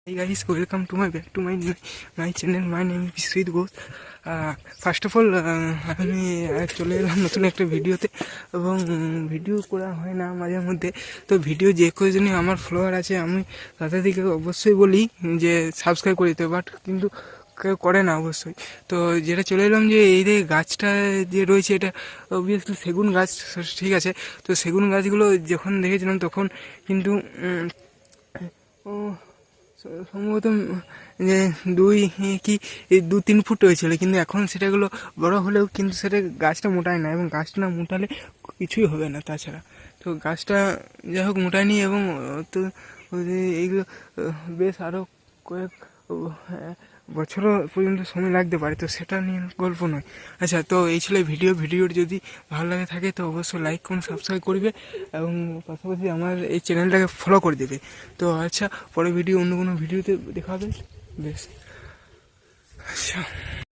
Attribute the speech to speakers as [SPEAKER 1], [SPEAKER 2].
[SPEAKER 1] Hey guys, welcome to my back to my channel. My name is Biswit Ghosh. First of all আমি চলে এলাম নতুন একটা ভিডিওতে এবং ভিডিও করা হয় না মাঝে মধ্যে। তো ভিডিও যে কয়জনই আমার ফলোয়ার আছে আমি তাদেরকে অবশ্যই বলি যে সাবস্ক্রাইব করে দিতে, বাট কিন্তু কেউ করে না অবশ্যই। তো যেটা চলে এলাম যে এই যে গাছটা যে রয়েছে এটা অবভিয়াসলি সেগুন গাছ, ঠিক আছে। তো সেগুন গাছগুলো যখন দেখেছিলাম তখন কিন্তু সম্ভবত যে দু তিন ফুট হয়েছিল, কিন্তু এখন সেটাগুলো বড় হলেও কিন্তু সেটা গাছটা মোটায় না, এবং গাছটা না মোটালে কিছুই হবে না তাছাড়া। তো গাছটা যাই হোক মোটায়নি, এবং তো এইগুলো বেশ আরও কয়েক বছরও পর্যন্ত সময় লাগতে পারে, তো সেটা নিয়ে গল্প নয়। আচ্ছা, তো এই ছিল ভিডিওর যদি ভালো লাগে থাকে তো অবশ্যই লাইক করুন, সাবস্ক্রাইব করবে এবং পাশাপাশি আমার এই চ্যানেলটাকে ফলো করে দেবে। তো আচ্ছা, পরে অন্য কোনো ভিডিওতে দেখা হবে। বেশ, আচ্ছা।